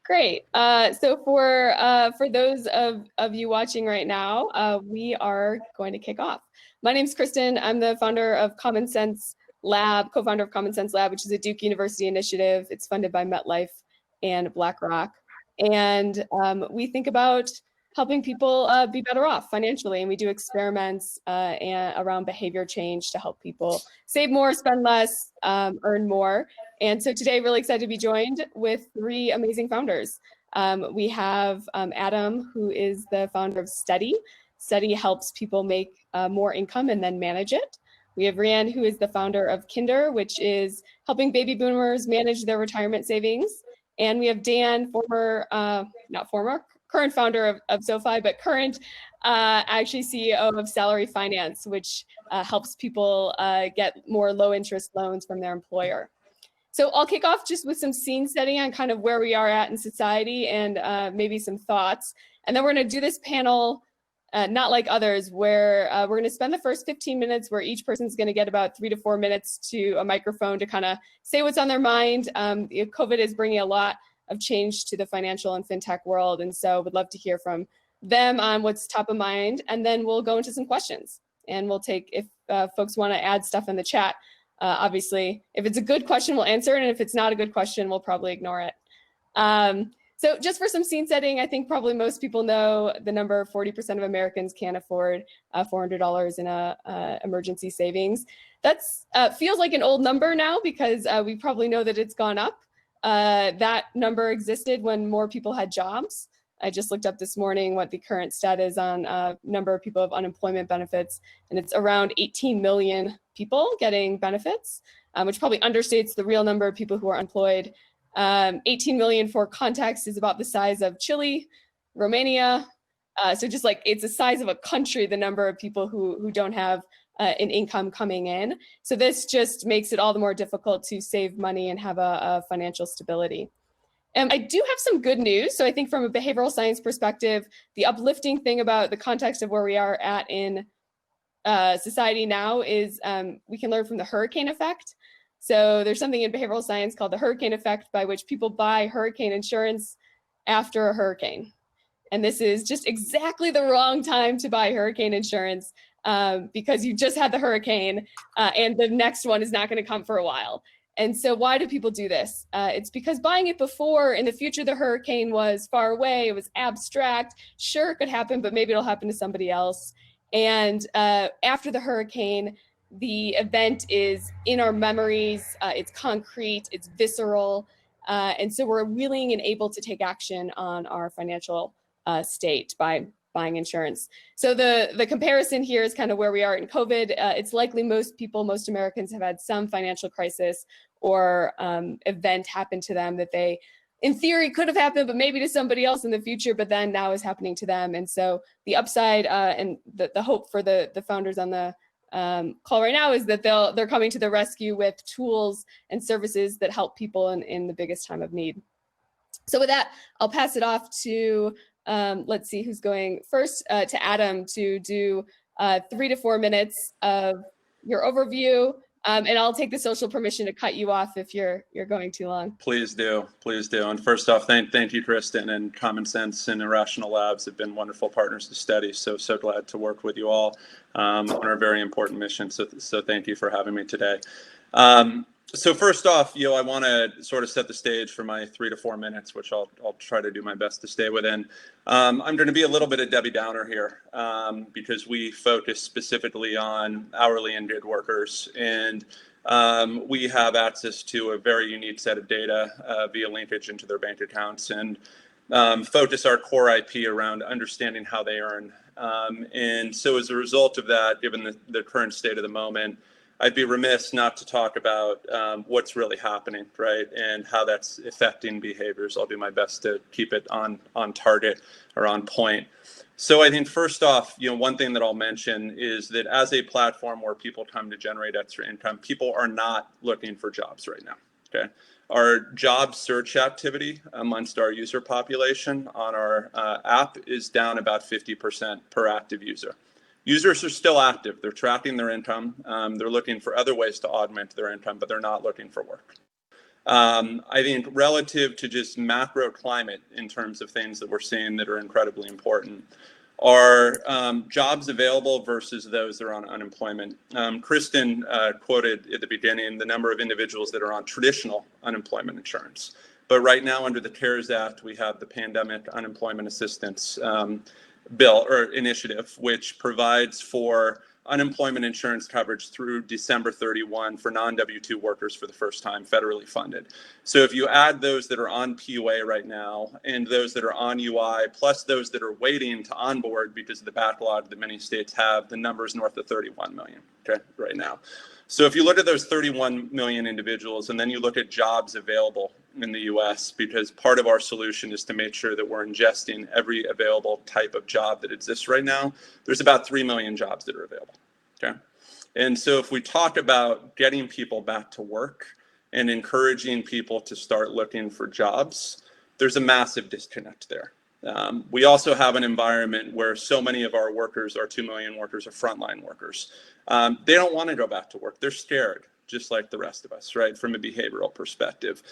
Great. So for those of you watching right now, we are going to kick off. My name's Kristen. I'm the founder of Common Sense Lab, co-founder of Common Sense Lab, which is a Duke University initiative. It's funded by MetLife and BlackRock. And we think about helping people be better off financially. And we do experiments around behavior change to help people save more, spend less, earn more. And so today, really excited to be joined with three amazing founders. We have Adam, who is the founder of Steady. Steady helps people make more income and then manage it. We have Rianne, who is the founder of Kinder, which is helping baby boomers manage their retirement savings. And we have Dan, current founder of SoFi, but current actually CEO of Salary Finance, which helps people get more low interest loans from their employer. So I'll kick off just with some scene setting on kind of where we are at in society and maybe some thoughts. And then we're going to do this panel, not like others, where we're going to spend the first 15 minutes where each person's going to get about 3 to 4 minutes to a microphone to kind of say what's on their mind. COVID is bringing a lot of change to the financial and fintech world. And so would love to hear from them on what's top of mind. And then we'll go into some questions. And we'll take, if folks want to add stuff in the chat, obviously, if it's a good question, we'll answer it. And if it's not a good question, we'll probably ignore it. So just for some scene setting, I think probably most people know the number 40% of Americans can't afford $400 in emergency savings. That's feels like an old number now because we probably know that it's gone up. That number existed when more people had jobs. I just looked up this morning what the current stat is on number of people of unemployment benefits, and it's around 18 million people getting benefits, which probably understates the real number of people who are employed. 18 million for context is about the size of Chile, Romania. So just like it's the size of a country, the number of people who don't have an income coming in. So this just makes it all the more difficult to save money and have a financial stability. I do have some good news. So I think from a behavioral science perspective, the uplifting thing about the context of where we are at in society now is we can learn from the hurricane effect. So there's something in behavioral science called the hurricane effect, by which people buy hurricane insurance after a hurricane. And this is just exactly the wrong time to buy hurricane insurance because you just had the hurricane and the next one is not going to come for a while. And so why do people do this? It's because buying it before, in the future, the hurricane was far away, it was abstract. Sure, it could happen, but maybe it'll happen to somebody else. And after the hurricane, the event is in our memories, it's concrete, it's visceral. And so we're willing and able to take action on our financial state by buying insurance. So the comparison here is kind of where we are in COVID. It's likely most Americans have had some financial crisis or event happen to them that they, in theory, could have happened, but maybe to somebody else in the future, but then now is happening to them. And so the upside and the hope for the founders on the call right now is that they're coming to the rescue with tools and services that help people in the biggest time of need. So with that, I'll pass it off to, let's see who's going first, to Adam to do 3 to 4 minutes of your overview. And I'll take the social permission to cut you off if you're going too long. Please do. And first off, thank you, Kristen, and Common Sense and Irrational Labs have been wonderful partners to Steady. So glad to work with you all on our very important mission. So thank you for having me today. So first off, I want to sort of set the stage for my 3 to 4 minutes, which I'll try to do my best to stay within. I'm going to be a little bit of Debbie Downer here because we focus specifically on hourly and gig workers, and we have access to a very unique set of data via linkage into their bank accounts, and focus our core IP around understanding how they earn. And so as a result of that, given the current state of the moment, I'd be remiss not to talk about what's really happening, right, and how that's affecting behaviors. I'll do my best to keep it on target or on point. So I think first off, one thing that I'll mention is that as a platform where people come to generate extra income, people are not looking for jobs right now, okay? Our job search activity amongst our user population on our app is down about 50% per active user. Users are still active. They're tracking their income. They're looking for other ways to augment their income, but they're not looking for work. I think relative to just macro climate in terms of things that we're seeing that are incredibly important are jobs available versus those that are on unemployment. Kristen quoted at the beginning the number of individuals that are on traditional unemployment insurance. But right now under the CARES Act, we have the Pandemic Unemployment Assistance bill or initiative, which provides for unemployment insurance coverage through December 31 for non-W-2 workers for the first time, federally funded. So if you add those that are on PUA right now and those that are on UI, plus those that are waiting to onboard because of the backlog that many states have, the number is north of 31 million, okay, right now. So if you look at those 31 million individuals and then you look at jobs available in the US, because part of our solution is to make sure that we're ingesting every available type of job that exists right now, there's about 3 million jobs that are available, okay? And so if we talk about getting people back to work and encouraging people to start looking for jobs, there's a massive disconnect there. We also have an environment where so many of our workers, our 2 million workers, are frontline workers. They don't want to go back to work. They're scared, just like the rest of us, right, from a behavioral perspective.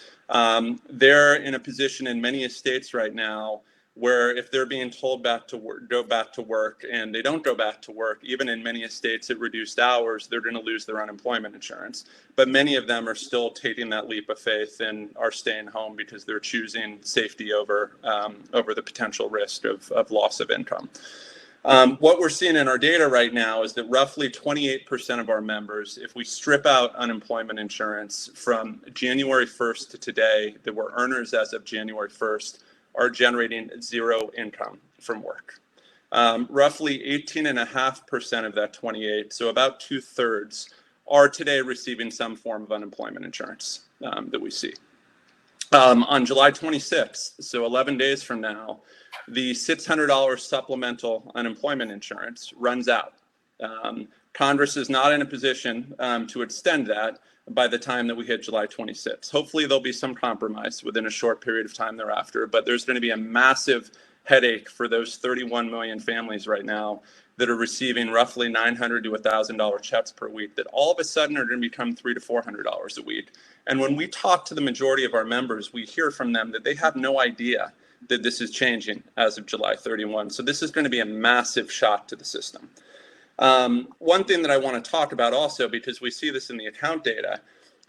They're in a position in many states right now where if they're being told go back to work and they don't go back to work, even in many states at reduced hours, they're going to lose their unemployment insurance. But many of them are still taking that leap of faith and are staying home because they're choosing safety over the potential risk of loss of income. What we're seeing in our data right now is that roughly 28% of our members, if we strip out unemployment insurance from January 1st to today, that were earners as of January 1st, are generating zero income from work. Roughly 18.5% of that 28, so about 2/3, are today receiving some form of unemployment insurance that we see. On July 26th, so 11 days from now, the $600 supplemental unemployment insurance runs out. Congress is not in a position to extend that by the time that we hit July 26th. Hopefully there'll be some compromise within a short period of time thereafter, but there's going to be a massive headache for those 31 million families right now that are receiving roughly $900 to $1,000 checks per week that all of a sudden are going to become $300 to $400 a week. And when we talk to the majority of our members, we hear from them that they have no idea that this is changing as of July 31. So this is going to be a massive shock to the system. One thing that I want to talk about also, because we see this in the account data,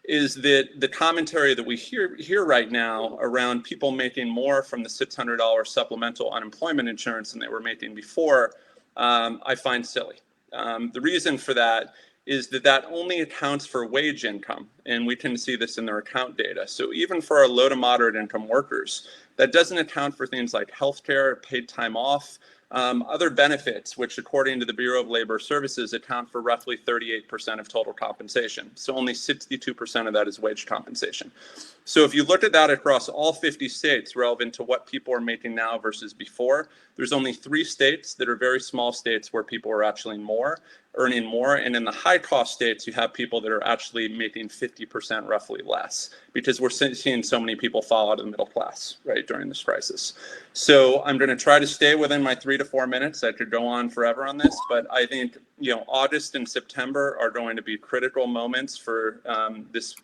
is that the commentary that we hear right now around people making more from the $600 supplemental unemployment insurance than they were making before, I find silly. The reason for that is that only accounts for wage income, and we can see this in their account data. So even for our low to moderate income workers, that doesn't account for things like healthcare, paid time off, other benefits, which according to the Bureau of Labor Services account for roughly 38% of total compensation. So only 62% of that is wage compensation. So if you look at that across all 50 states relevant to what people are making now versus before, there's only 3 states that are very small states where people are actually earning more. And in the high cost states, you have people that are actually making 50% roughly less, because we're seeing so many people fall out of the middle class, right, during this crisis. So I'm going to try to stay within my 3 to 4 minutes. I could go on forever on this, but I think, August and September are going to be critical moments for this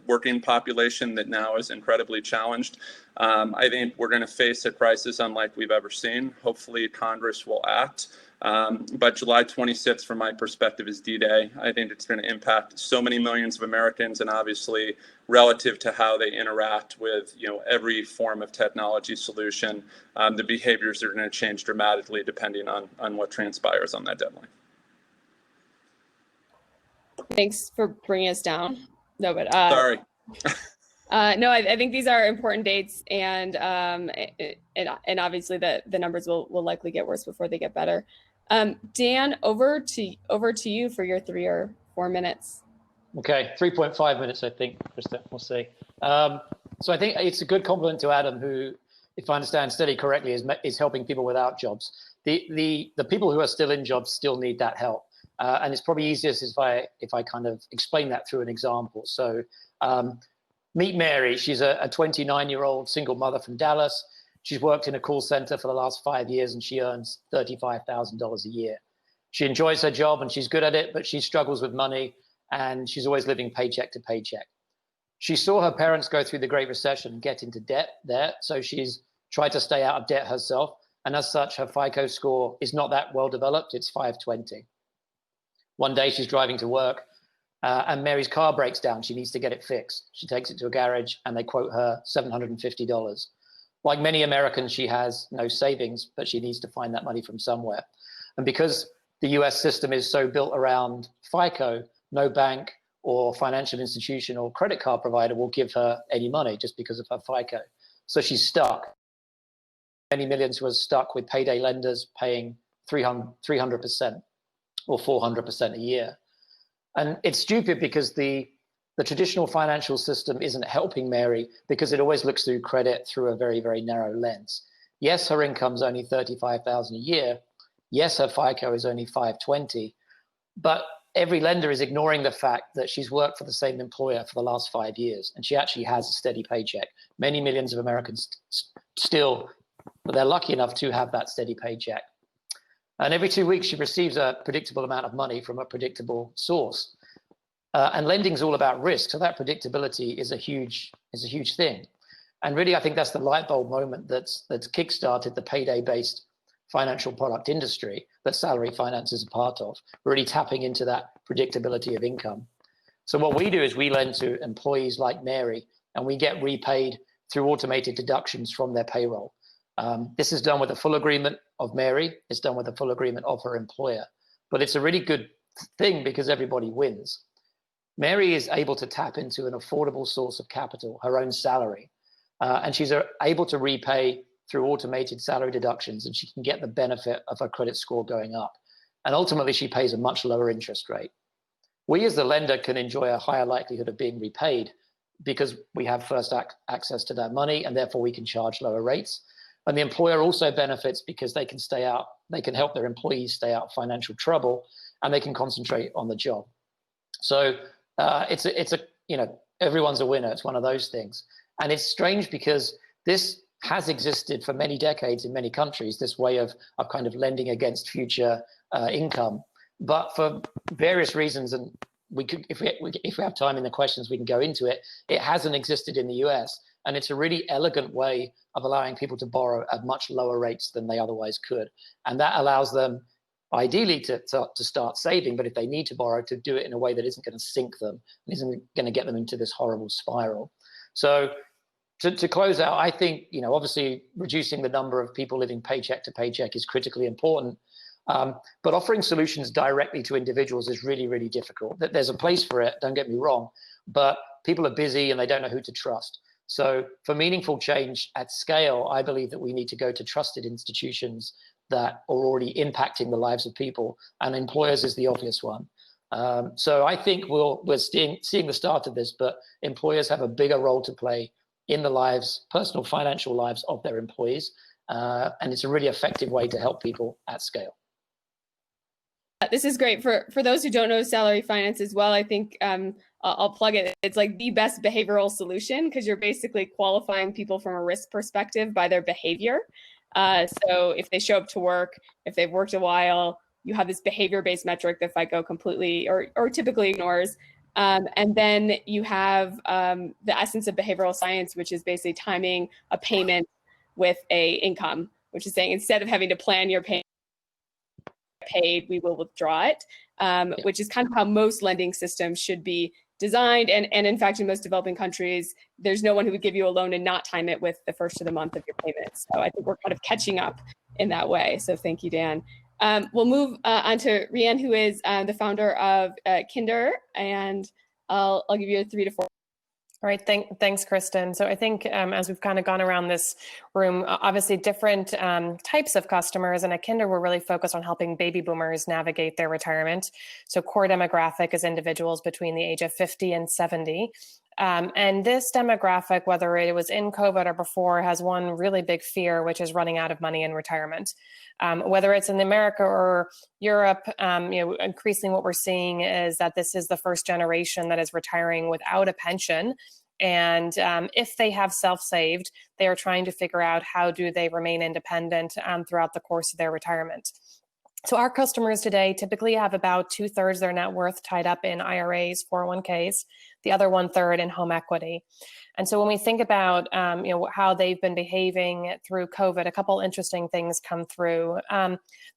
working population that now is incredibly challenged. I think we're going to face a crisis unlike we've ever seen. Hopefully Congress will act. But July 26th, from my perspective, is D-Day. I think it's going to impact so many millions of Americans, and obviously relative to how they interact with, every form of technology solution, the behaviors are going to change dramatically depending on what transpires on that deadline. Thanks for bringing us down. No, but sorry. No, I think these are important dates, and obviously the numbers will likely get worse before they get better. Dan, over to you for your 3 or 4 minutes. Okay, 3.5 minutes, I think, Krista, we'll see. So I think it's a good compliment to Adam, who, if I understand study correctly, is helping people without jobs. The people who are still in jobs still need that help. And it's probably easiest if I kind of explain that through an example. So meet Mary. She's a 29-year-old single mother from Dallas. She's worked in a call center for the last 5 years, and she earns $35,000 a year. She enjoys her job and she's good at it, but she struggles with money, and she's always living paycheck to paycheck. She saw her parents go through the Great Recession and get into debt there, so she's tried to stay out of debt herself, and as such, her FICO score is not that well developed. It's 520. One day she's driving to work, and Mary's car breaks down. She needs to get it fixed. She takes it to a garage, and they quote her $750. Like many Americans, she has no savings, but she needs to find that money from somewhere. And because the US system is so built around FICO, no bank or financial institution or credit card provider will give her any money just because of her FICO. So she's stuck. Many millions who are stuck with payday lenders paying 300% or 400% a year. And it's stupid because the traditional financial system isn't helping Mary because it always looks through credit through a very, very narrow lens. Yes, her income's only $35,000 a year. Yes, her FICO is only 520, but every lender is ignoring the fact that she's worked for the same employer for the last 5 years, and she actually has a steady paycheck. Many millions of Americans still, but they're lucky enough to have that steady paycheck. And every 2 weeks, she receives a predictable amount of money from a predictable source. And lending is all about risk, so that predictability is a huge thing. And really, I think that's the light bulb moment that's kickstarted the payday-based financial product industry that salary finance is a part of, really tapping into that predictability of income. So what we do is we lend to employees like Mary, and we get repaid through automated deductions from their payroll. This is done with a full agreement of Mary. It's done with a full agreement of her employer. But it's a really good thing because everybody wins. Mary is able to tap into an affordable source of capital, her own salary, and she's able to repay through automated salary deductions, and she can get the benefit of her credit score going up. And ultimately, she pays a much lower interest rate. We as the lender can enjoy a higher likelihood of being repaid because we have first access to that money, and therefore we can charge lower rates. And the employer also benefits because they can help their employees stay out of financial trouble, and they can concentrate on the job. So everyone's a winner. It's one of those things. And it's strange because this has existed for many decades in many countries, this way of kind of lending against future income. But for various reasons, and we could, if we have time in the questions, we can go into it, it hasn't existed in the US. And it's a really elegant way of allowing people to borrow at much lower rates than they otherwise could. And that allows them ideally to start saving, but if they need to borrow, to do it in a way that isn't going to sink them, and isn't going to get them into this horrible spiral. So to close out, I think, obviously reducing the number of people living paycheck to paycheck is critically important. But offering solutions directly to individuals is really, really difficult. There's a place for it, don't get me wrong, but people are busy and they don't know who to trust. So for meaningful change at scale, I believe that we need to go to trusted institutions that are already impacting the lives of people, and employers is the obvious one. So I think we're seeing the start of this, but employers have a bigger role to play in the lives, personal financial lives of their employees. And it's a really effective way to help people at scale. This is great. For those who don't know salary finance as well, I think I'll plug it. It's like the best behavioral solution because you're basically qualifying people from a risk perspective by their behavior. So if they show up to work, if they've worked a while, you have this behavior-based metric that FICO completely or typically ignores. And then you have the essence of behavioral science, which is basically timing a payment with a income, which is saying instead of having to plan your payment paid, we will withdraw it, which is kind of how most lending systems should be designed. And in fact, in most developing countries, there's no one who would give you a loan and not time it with the first of the month of your payments. So I think we're kind of catching up in that way. So thank you, Dan. We'll move on to Rianne, who is the founder of Kinder, and I'll give you a 3 to 4. All right, thanks, Kristen. So I think as we've kind of gone around this room, obviously different types of customers, and at Kinder, we're really focused on helping baby boomers navigate their retirement. So core demographic is individuals between the age of 50 and 70. And this demographic, whether it was in COVID or before, has one really big fear, which is running out of money in retirement. Whether it's in America or Europe, increasingly what we're seeing is that this is the first generation that is retiring without a pension. And if they have self-saved, they are trying to figure out how do they remain independent throughout the course of their retirement. So our customers today typically have about 2/3 their net worth tied up in IRAs, 401ks. the other 1/3 in home equity. And so when we think about how they've been behaving through COVID, a couple interesting things come through.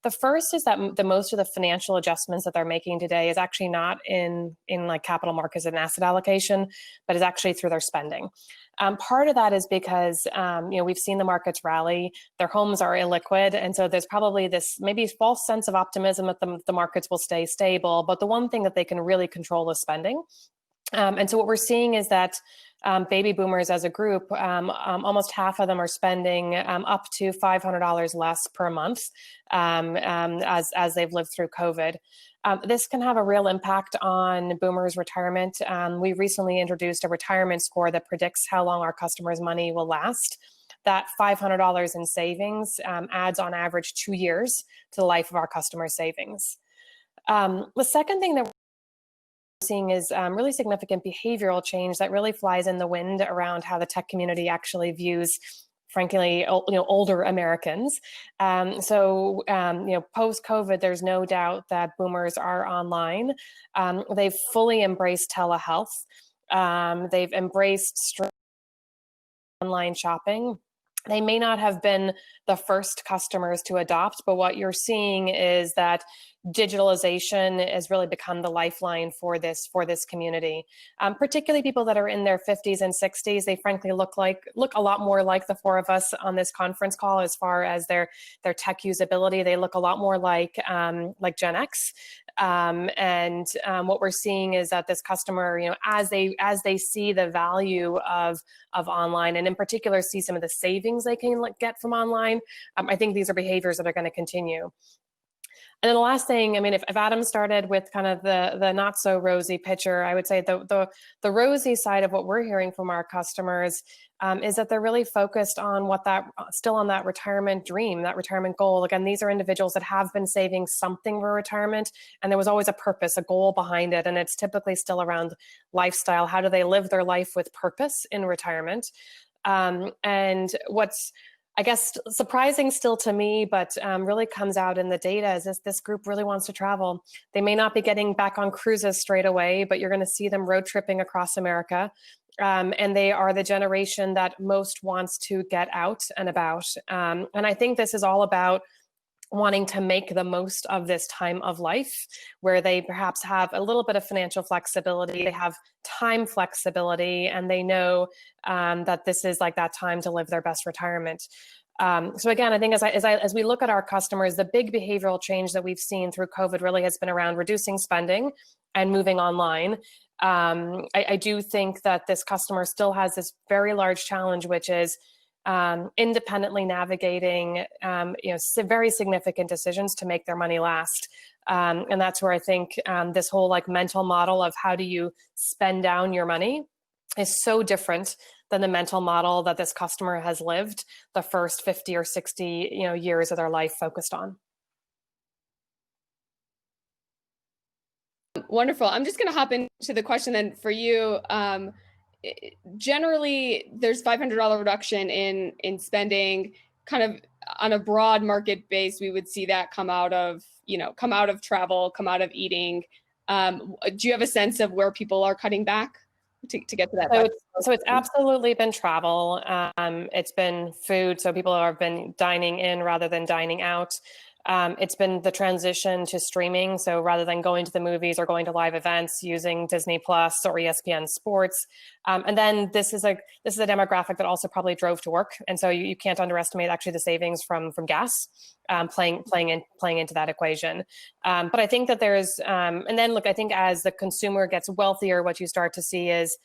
The first is that the most of the financial adjustments that they're making today is actually not in like capital markets and asset allocation, but is actually through their spending. Part of that is because we've seen the markets rally, their homes are illiquid, and so there's probably this maybe false sense of optimism that the markets will stay stable. But the one thing that they can really control is spending. And so what we're seeing is that baby boomers as a group, almost half of them are spending up to $500 less per month as they've lived through COVID. This can have a real impact on boomers' retirement. We recently introduced a retirement score that predicts how long our customers' money will last. That $500 in savings adds on average 2 years to the life of our customer savings. The second thing that we're seeing is really significant behavioral change that really flies in the wind around how the tech community actually views, frankly, older Americans. Post-COVID, there's no doubt that boomers are online. They've fully embraced telehealth. They've embraced online shopping. They may not have been the first customers to adopt, but what you're seeing is that digitalization has really become the lifeline for this community. Particularly people that are in their 50s and 60s, they frankly look a lot more like the four of us on this conference call as far as their tech usability. They look a lot more like Gen X. What we're seeing is that this customer, as they see the value of online, and in particular see some of the savings they can get from online, I think these are behaviors that are going to continue. And then the last thing, if Adam started with kind of the not so rosy picture, I would say the rosy side of what we're hearing from our customers is that they're really focused on still on that retirement dream, that retirement goal. Again, these are individuals that have been saving something for retirement, and there was always a purpose, a goal behind it, and it's typically still around lifestyle. How do they live their life with purpose in retirement? And what's, I guess, surprising still to me, but really comes out in the data is this group really wants to travel. They may not be getting back on cruises straight away, but you're going to see them road tripping across America. And they are the generation that most wants to get out and about. And I think this is all about wanting to make the most of this time of life where they perhaps have a little bit of financial flexibility, they have time flexibility, and they know that this is like that time to live their best retirement. So again, I think as we look at our customers, the big behavioral change that we've seen through COVID really has been around reducing spending and moving online. I do think that this customer still has this very large challenge, which is independently navigating very significant decisions to make their money last. And that's where I think this whole mental model of how do you spend down your money is so different than the mental model that this customer has lived the first 50 or 60 years of their life focused on. Wonderful. I'm just going to hop into the question then for you. Generally, there's $500 reduction in spending, kind of on a broad market base. We would see that come out of travel, come out of eating. Do you have a sense of where people are cutting back to get to that? So it's absolutely been travel. It's been food. So people have been dining in rather than dining out. It's been the transition to streaming. So rather than going to the movies or going to live events, using Disney Plus or ESPN Sports. And then this is a demographic that also probably drove to work. And so you can't underestimate actually the savings from gas playing into that equation. But I think that there's, and then look, I think as the consumer gets wealthier, what you start to see is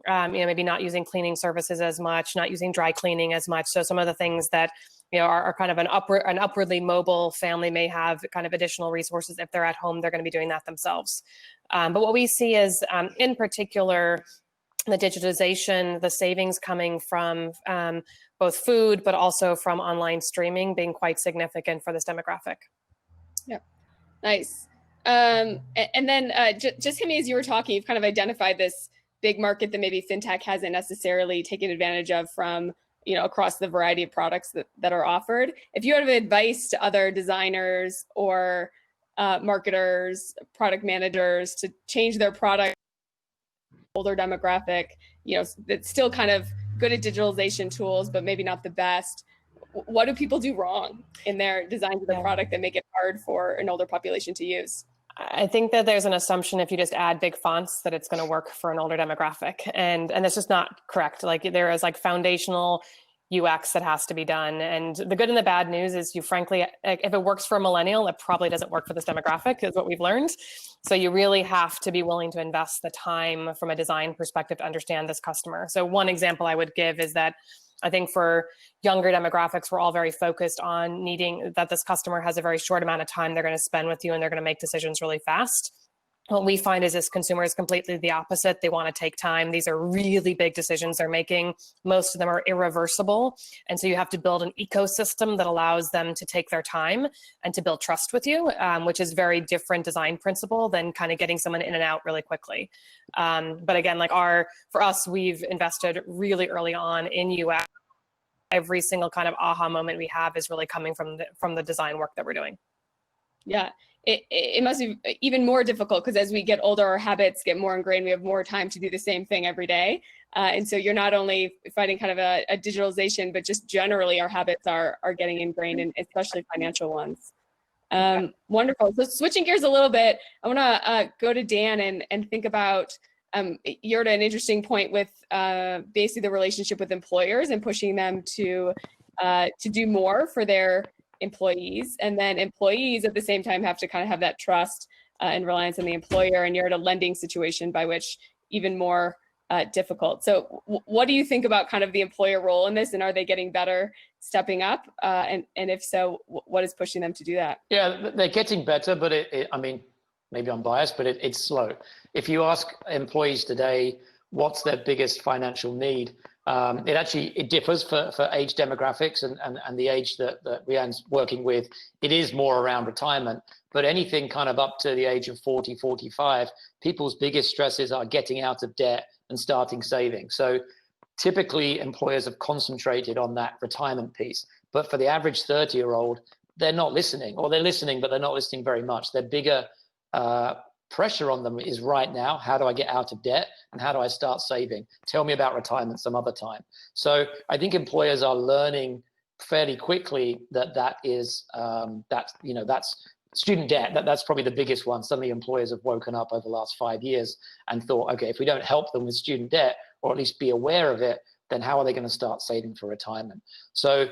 maybe not using cleaning services as much, not using dry cleaning as much. So some of the things that are kind of an upwardly mobile family may have kind of additional resources. If they're at home, they're going to be doing that themselves. But what we see is, in particular, the digitization, the savings coming from both food, but also from online streaming being quite significant for this demographic. Yeah, nice. And then just Kimmy, as you were talking, you've kind of identified this big market that maybe fintech hasn't necessarily taken advantage of from across the variety of products that are offered. If you have advice to other designers or marketers, product managers to change their product older demographic, that's still kind of good at digitalization tools, but maybe not the best. What do people do wrong in their designs of the product that make it hard for an older population to use? I think that there's an assumption if you just add big fonts that it's going to work for an older demographic. And that's just not correct. Like there is like foundational UX that has to be done. And the good and the bad news is you frankly, if it works for a millennial, it probably doesn't work for this demographic is what we've learned. So you really have to be willing to invest the time from a design perspective to understand this customer. So one example I would give is that I think for younger demographics, we're all very focused on needing that this customer has a very short amount of time they're going to spend with you and they're going to make decisions really fast. What we find is this consumer is completely the opposite. They want to take time. These are really big decisions they're making. Most of them are irreversible. And so you have to build an ecosystem that allows them to take their time and to build trust with you, which is very different design principle than kind of getting someone in and out really quickly. But again, like for us, we've invested really early on in UX. Every single kind of aha moment we have is really coming from the design work that we're doing. Yeah. It must be even more difficult because as we get older, our habits get more ingrained. We have more time to do the same thing every day. And so you're not only fighting kind of a digitalization, but just generally our habits are getting ingrained, and especially financial ones. Wonderful. So switching gears a little bit, I want to go to Dan and think about, you're at an interesting point with basically the relationship with employers and pushing them to do more for their employees, and then employees at the same time have to kind of have that trust and reliance on the employer, and you're at a lending situation by which even more difficult. So what do you think about kind of the employer role in this, and are they getting better stepping up, and if so, what is pushing them to do that? Yeah, they're getting better, but I mean, maybe I'm biased, but it's slow. If you ask employees today what's their biggest financial need, it differs for age demographics and the age that Rianne's working with. It is more around retirement, but anything kind of up to the age of 40, 45, people's biggest stresses are getting out of debt and starting saving. So typically employers have concentrated on that retirement piece, but for the average 30-year-old, they're not listening, or they're listening, but they're not listening very much. Their bigger pressure on them is right now, how do I get out of debt and how do I start saving? Tell me about retirement some other time. So I think employers are learning fairly quickly that is that's student debt. That's probably the biggest one. Suddenly employers have woken up over the last 5 years and thought, okay, if we don't help them with student debt, or at least be aware of it, then how are they going to start saving for retirement? So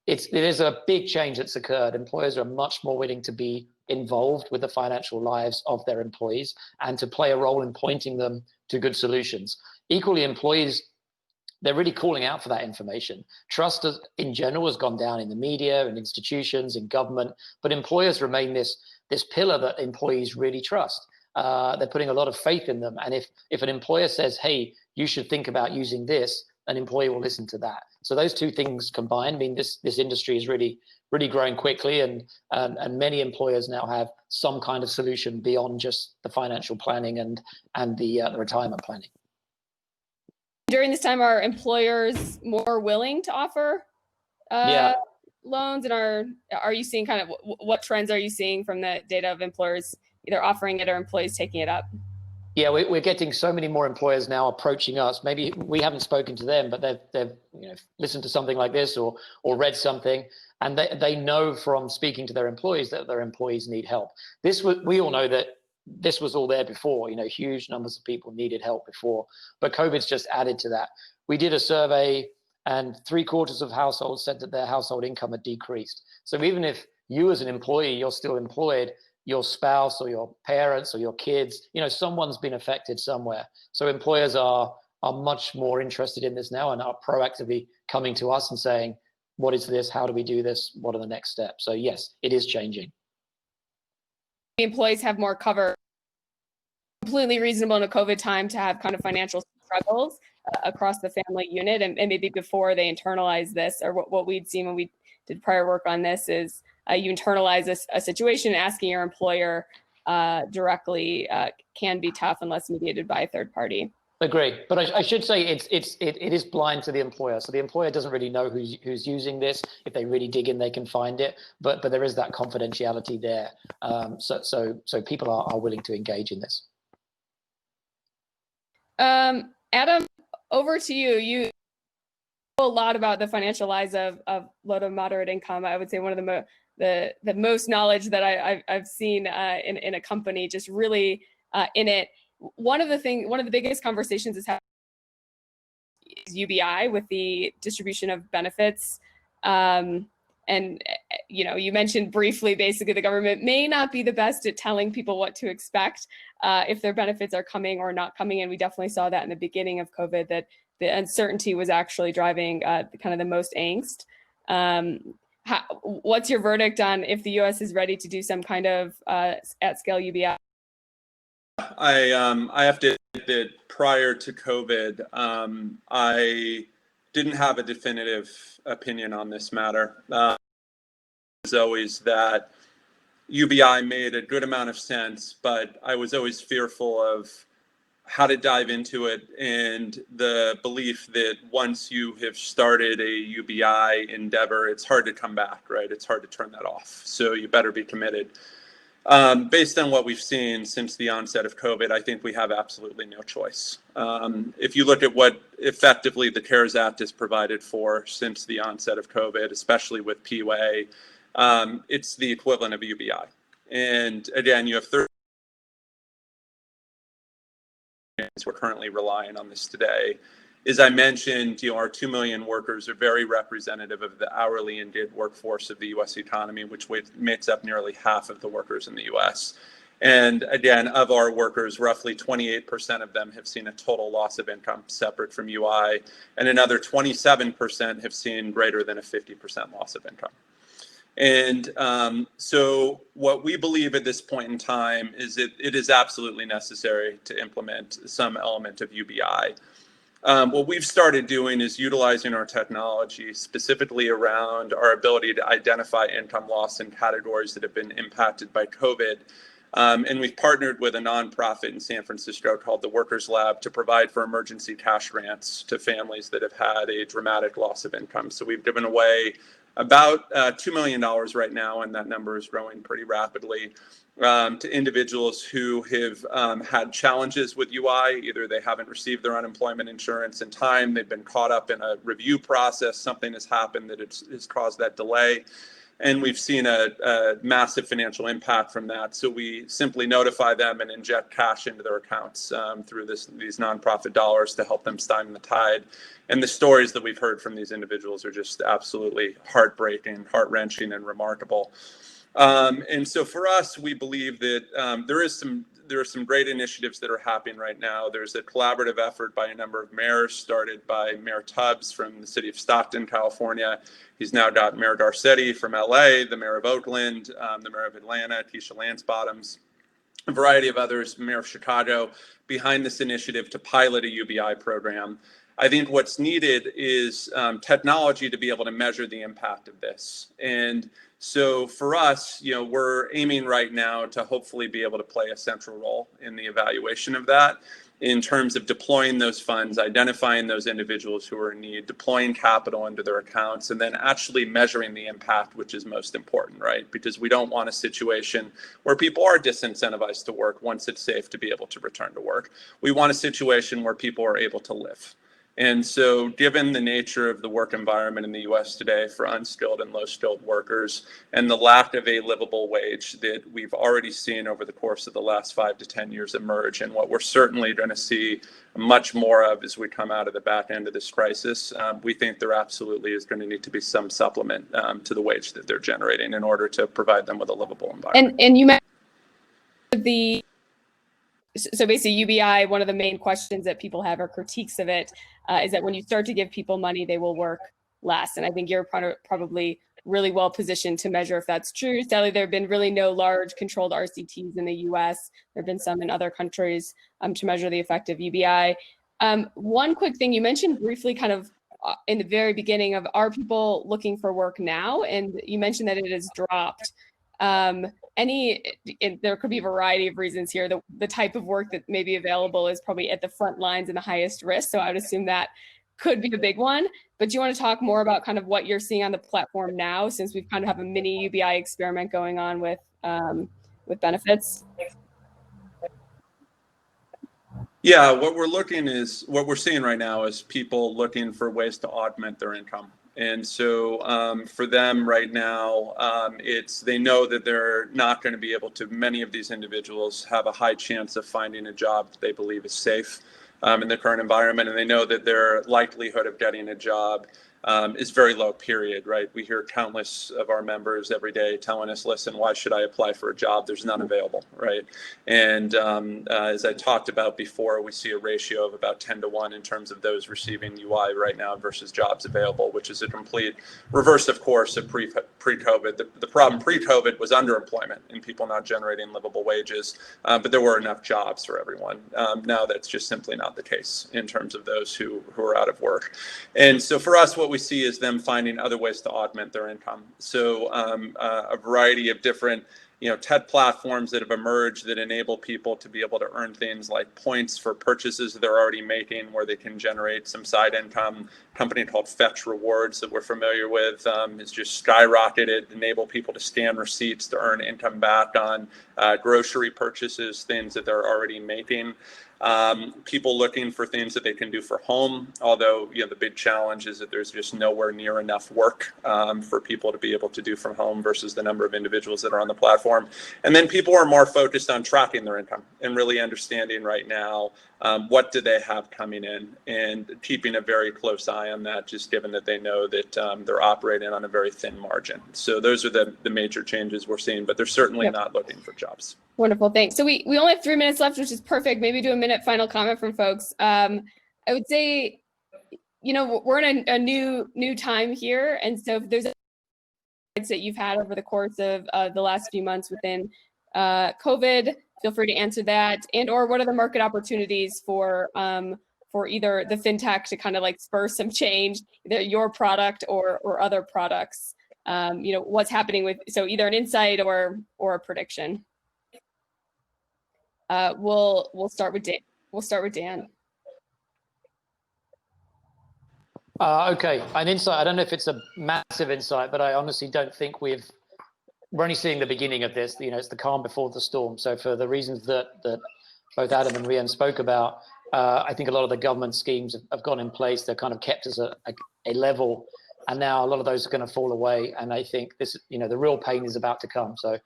it is a big change that's occurred. Employers are much more willing to be involved with the financial lives of their employees and to play a role in pointing them to good solutions. Equally, employees, they're really calling out for that information. Trust in general has gone down in the media and institutions, in government, but employers remain this pillar that employees really trust. They're putting a lot of faith in them. And if an employer says, hey, you should think about using this, an employee will listen to that. So those two things combined, I mean, this industry is really growing quickly, and many employers now have some kind of solution beyond just the financial planning and the retirement planning. During this time, are employers more willing to offer loans, and are you seeing kind of what trends are you seeing from the data of employers either offering it or employees taking it up? Yeah, we're getting so many more employers now approaching us. Maybe we haven't spoken to them, but they've listened to something like this or read something, and they know from speaking to their employees that their employees need help. We all know that this was all there before. Huge numbers of people needed help before, but COVID's just added to that. We did a survey, and 3/4 of households said that their household income had decreased. So even if you as an employee, you're still employed, your spouse or your parents or your kids, someone's been affected somewhere. So employers are much more interested in this now and are proactively coming to us and saying, what is this? How do we do this? What are the next steps? So yes, it is changing. The employees have more cover. Completely reasonable in a COVID time to have kind of financial struggles across the family unit, and maybe before they internalize this, or what we'd seen when we did prior work on this is you internalize a situation. Asking your employer directly can be tough unless mediated by a third party. Agree, but I should say it is blind to the employer. So the employer doesn't really know who's using this. If they really dig in, they can find it. But there is that confidentiality there. So people are willing to engage in this. Adam, over to you. You know a lot about the financial lives of low to moderate income. I would say one of the most knowledge that I've seen in a company, just really in it. One of the biggest conversations is UBI with the distribution of benefits. And you mentioned briefly, basically, the government may not be the best at telling people what to expect if their benefits are coming or not coming. And we definitely saw that in the beginning of COVID, that the uncertainty was actually driving kind of the most angst. What's your verdict on if the U.S. is ready to do some kind of at-scale UBI? I have to admit that prior to COVID, I didn't have a definitive opinion on this matter. It was always that UBI made a good amount of sense, but I was always fearful of how to dive into it, and the belief that once you have started a UBI endeavor, it's hard to come back, right? It's hard to turn that off. So you better be committed. Based on what we've seen since the onset of COVID, I think we have absolutely no choice. If you look at what effectively the CARES Act has provided for since the onset of COVID, especially with PWA, it's the equivalent of UBI. And again, you have 30 we're currently relying on this today. As I mentioned, our 2 million workers are very representative of the hourly and gig workforce of the U.S. economy, which makes up nearly half of the workers in the U.S. And again, of our workers, roughly 28% of them have seen a total loss of income separate from UI, and another 27% have seen greater than a 50% loss of income. And so what we believe at this point in time is that it is absolutely necessary to implement some element of UBI. What we've started doing is utilizing our technology specifically around our ability to identify income loss in categories that have been impacted by COVID. And we've partnered with a nonprofit in San Francisco called the Workers Lab to provide for emergency cash grants to families that have had a dramatic loss of income. So we've given away about $2 million right now, and that number is growing pretty rapidly, to individuals who have had challenges with UI. Either they haven't received their unemployment insurance in time, they've been caught up in a review process, something has happened that has caused that delay, and we've seen a massive financial impact from that. So we simply notify them and inject cash into their accounts through these nonprofit dollars to help them stem the tide. And the stories that we've heard from these individuals are just absolutely heartbreaking, heart-wrenching, and remarkable. And so for us, we believe that there are some great initiatives that are happening right now. There's a collaborative effort by a number of mayors, started by Mayor Tubbs from the city of Stockton, California. He's now got Mayor Garcetti from LA, the mayor of Oakland, the mayor of Atlanta, Keisha Lance-Bottoms, a variety of others, Mayor of Chicago, behind this initiative to pilot a UBI program. I think what's needed is technology to be able to measure the impact of this. And so for us, we're aiming right now to hopefully be able to play a central role in the evaluation of that, in terms of deploying those funds, identifying those individuals who are in need, deploying capital into their accounts, and then actually measuring the impact, which is most important, right? Because we don't want a situation where people are disincentivized to work once it's safe to be able to return to work. We want a situation where people are able to live. And so given the nature of the work environment in the US today for unskilled and low-skilled workers, and the lack of a livable wage that we've already seen over the course of the last 5 to 10 years emerge, and what we're certainly going to see much more of as we come out of the back end of this crisis, we think there absolutely is going to need to be some supplement to the wage that they're generating in order to provide them with a livable environment. And you mentioned so basically UBI, one of the main questions that people have or critiques of it is that when you start to give people money, they will work less. And I think you're probably really well positioned to measure if that's true. Sadly, there have been really no large controlled RCTs in the US. There have been some in other countries to measure the effect of UBI. One quick thing, you mentioned briefly kind of in the very beginning of, are people looking for work now? And you mentioned that it has dropped. There could be a variety of reasons here. The type of work that may be available is probably at the front lines and the highest risk. So I would assume that could be the big one. But do you want to talk more about kind of what you're seeing on the platform now, since we've kind of have a mini UBI experiment going on with benefits? Yeah, what we're seeing right now is people looking for ways to augment their income. And so for them right now, they know that they're not going to be able to, many of these individuals have a high chance of finding a job that they believe is safe in the current environment. And they know that their likelihood of getting a job is very low, period, right? We hear countless of our members every day telling us, listen, why should I apply for a job? There's none available, right? And as I talked about before, we see a ratio of about 10 to 1 in terms of those receiving UI right now versus jobs available, which is a complete reverse, of course, of pre-COVID. The problem pre-COVID was underemployment and people not generating livable wages, but there were enough jobs for everyone. Now that's just simply not the case in terms of those who are out of work. And so for us, what we see is them finding other ways to augment their income. So a variety of different tech platforms that have emerged that enable people to be able to earn things like points for purchases they're already making, where they can generate some side income. A company called Fetch Rewards that we're familiar with has just skyrocketed, enable people to scan receipts to earn income back on grocery purchases, things that they're already making. People looking for things that they can do for home, although the big challenge is that there's just nowhere near enough work for people to be able to do from home versus the number of individuals that are on the platform. And then people are more focused on tracking their income and really understanding right now what do they have coming in, and keeping a very close eye on that, just given that they know that they're operating on a very thin margin. So those are the major changes we're seeing, but they're certainly not looking for jobs. Wonderful, thanks. So we only have 3 minutes left, which is perfect. Maybe do a minute final comment from folks. I would say, we're in a new time here, and so if there's that you've had over the course of the last few months within COVID, feel free to answer that, or what are the market opportunities for either the fintech to kind of like spur some change, either your product or other products. What's happening with, so either an insight or a prediction. We'll start with Dan. Okay, an insight. I don't know if it's a massive insight, but I honestly don't think we're only seeing the beginning of this. It's the calm before the storm. So for the reasons that both Adam and Rian spoke about, I think a lot of the government schemes have gone in place. They're kind of kept as a level, and now a lot of those are going to fall away. And I think this, the real pain is about to come. So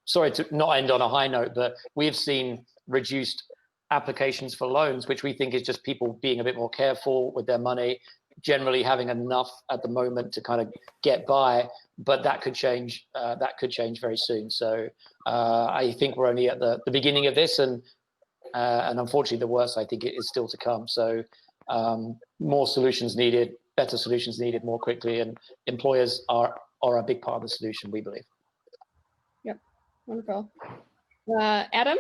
sorry to not end on a high note, but we've seen reduced applications for loans, which we think is just people being a bit more careful with their money, generally having enough at the moment to kind of get by, but that could change. That could change very soon. So I think we're only at the beginning of this, and unfortunately, the worst I think it is still to come. So more solutions needed, better solutions needed more quickly, and employers are a big part of the solution, we believe. Yep, wonderful. Adam.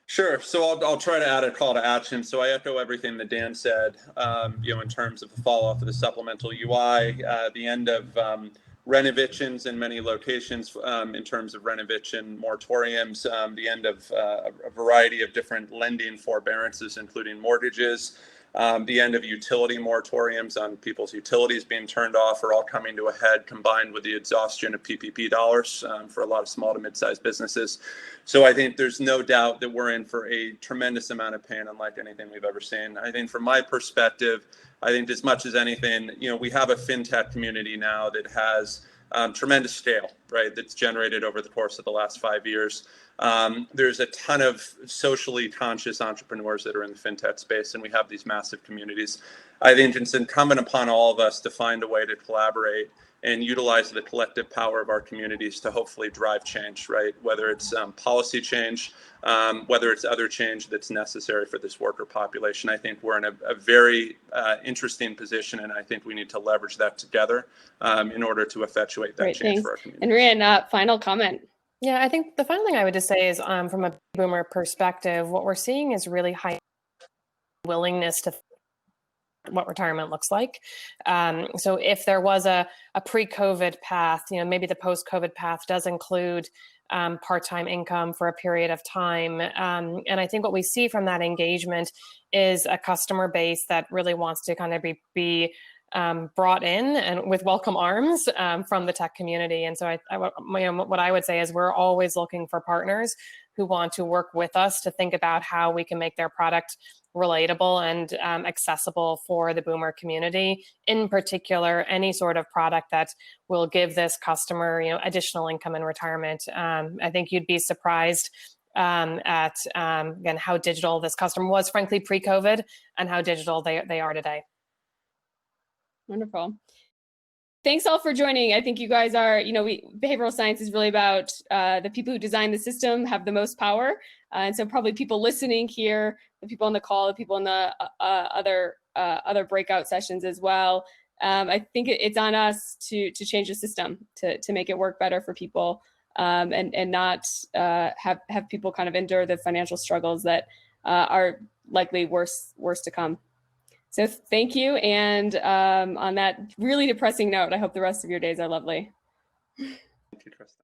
Sure. So I'll try to add a call to action. So I echo everything that Dan said, in terms of the fall off of the supplemental UI, the end of renovictions in many locations in terms of renoviction moratoriums, the end of a variety of different lending forbearances, including mortgages, the end of utility moratoriums on people's utilities being turned off are all coming to a head, combined with the exhaustion of PPP dollars for a lot of small to mid-sized businesses. So I think there's no doubt that we're in for a tremendous amount of pain, unlike anything we've ever seen. I think from my perspective, I think as much as anything, we have a fintech community now that has tremendous scale, right, that's generated over the course of the last 5 years. There's a ton of socially conscious entrepreneurs that are in the fintech space, and we have these massive communities. I think it's incumbent upon all of us to find a way to collaborate and utilize the collective power of our communities to hopefully drive change, right? Whether it's policy change, whether it's other change that's necessary for this worker population. I think we're in a very interesting position, and I think we need to leverage that together in order to effectuate that Great, change thanks. for our community. And Rian, final comment. Yeah, I think the final thing I would just say is from a boomer perspective, what we're seeing is really high willingness to what retirement looks like. So if there was a pre-COVID path, maybe the post-COVID path does include part-time income for a period of time. And I think what we see from that engagement is a customer base that really wants to kind of be brought in and with welcome arms from the tech community. And so what I would say is we're always looking for partners who want to work with us to think about how we can make their product relatable and accessible for the boomer community. In particular, any sort of product that will give this customer, additional income in retirement. I think you'd be surprised at again how digital this customer was, frankly, pre-COVID, and how digital they are today. Wonderful. Thanks all for joining. I think you guys are, behavioral science is really about the people who design the system have the most power. And so probably people listening here, the people on the call, the people in the other breakout sessions as well. I think it's on us to change the system, to make it work better for people, and not have people kind of endure the financial struggles that are likely worse to come. So thank you. And on that really depressing note, I hope the rest of your days are lovely. Thank you, Tristan.